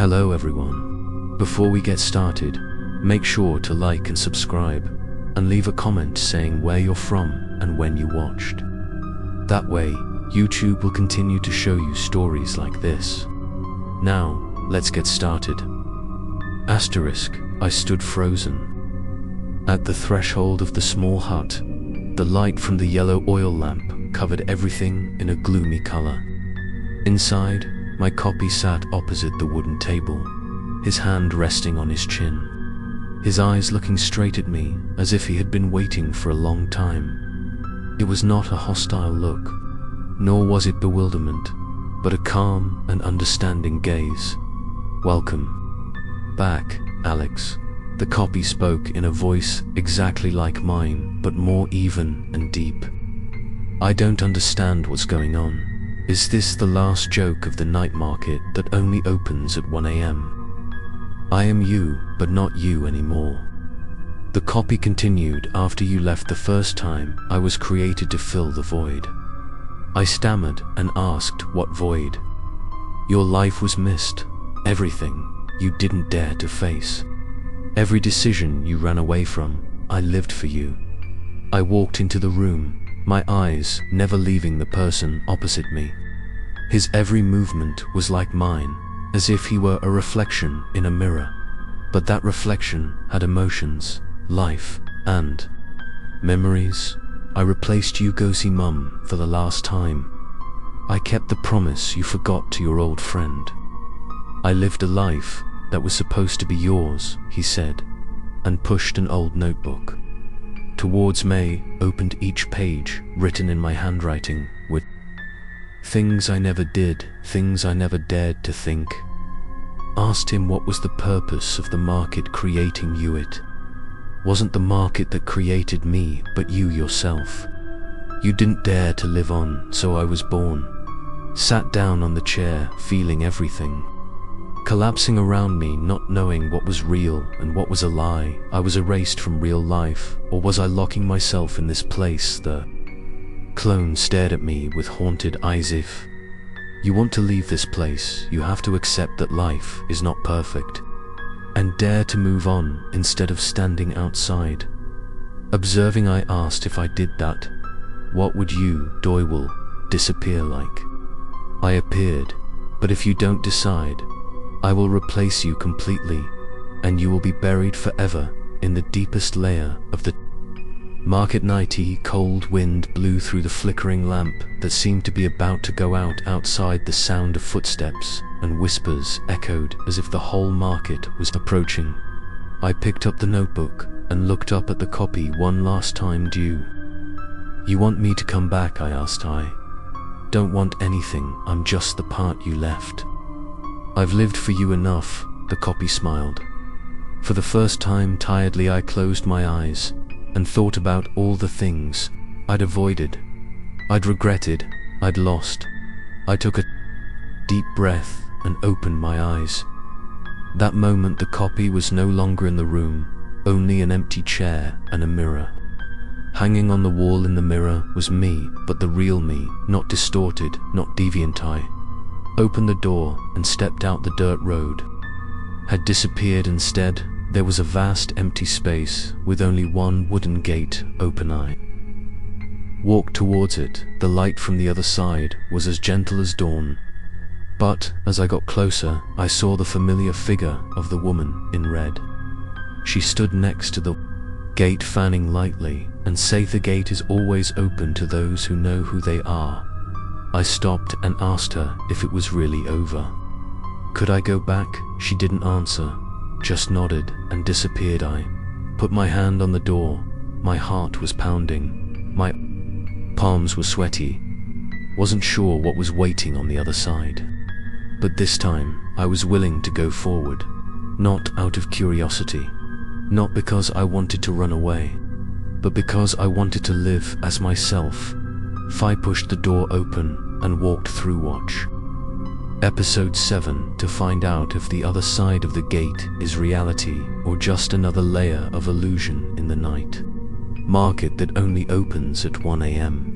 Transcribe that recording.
Hello everyone. Before we get started, make sure to like and subscribe, and leave a comment saying where you're from and when you watched. That way, YouTube will continue to show you stories like this. Now, let's get started. Asterisk, I stood frozen. At the threshold of the small hut, the light from the yellow oil lamp covered everything in a gloomy color. Inside, my copy sat opposite the wooden table, his hand resting on his chin, his eyes looking straight at me as if he had been waiting for a long time. It was not a hostile look, nor was it bewilderment, but a calm and understanding gaze. Welcome back, Alex. The copy spoke in a voice exactly like mine, but more even and deep. I don't understand what's going on. Is this the last joke of the night market that only opens at 1 a.m.? I am you, but not you anymore. The copy continued. After you left the first time, I was created to fill the void. I stammered and asked, what void? Your life was missed. Everything you didn't dare to face. Every decision you ran away from, I lived for you. I walked into the room, my eyes never leaving the person opposite me. His every movement was like mine, as if he were a reflection in a mirror. But that reflection had emotions, life, and memories. I replaced you, go see Mum, for the last time. I kept the promise you forgot to your old friend. I lived a life that was supposed to be yours, he said, and pushed an old notebook towards May, opened each page, written in my handwriting, with things I never did, things I never dared to think. Asked him what was the purpose of the market creating you. It wasn't the market that created me, but you yourself. You didn't dare to live on, so I was born. Sat down on the chair, feeling everything collapsing around me, not knowing what was real and what was a lie. I was erased from real life, or was I locking myself in this place? The clone stared at me with haunted eyes. If you want to leave this place, you have to accept that life is not perfect, and dare to move on instead of standing outside. Observing, I asked if I did that, what would you, Doywell, disappear like? I appeared, but if you don't decide, I will replace you completely, and you will be buried forever in the deepest layer of the market. Nighty cold wind blew through the flickering lamp that seemed to be about to go out. Outside, the sound of footsteps and whispers echoed as if the whole market was approaching. I picked up the notebook and looked up at the copy one last time. Do you want me to come back? I asked. I don't want anything, I'm just the part you left. I've lived for you enough, the copy smiled. For the first time, tiredly, I closed my eyes and thought about all the things I'd avoided, I'd regretted, I'd lost. I took a deep breath and opened my eyes. That moment, the copy was no longer in the room, only an empty chair and a mirror. Hanging on the wall in the mirror was me, but the real me, not distorted, not deviant. I opened the door and stepped out. The dirt road had disappeared. Instead, there was a vast empty space with only one wooden gate open. I walked towards it. The light from the other side was as gentle as dawn, but as I got closer, I saw the familiar figure of the woman in red. She stood next to the gate, fanning lightly, and said, the gate is always open to those who know who they are. I stopped and asked her if it was really over. Could I go back? She didn't answer, just nodded and disappeared. I put my hand on the door. My heart was pounding. My palms were sweaty. Wasn't sure what was waiting on the other side. But this time, I was willing to go forward. Not out of curiosity. Not because I wanted to run away, but because I wanted to live as myself. I pushed the door open and walked through. Watch Episode 7 to find out if the other side of the gate is reality or just another layer of illusion in the night market that only opens at 1 a.m.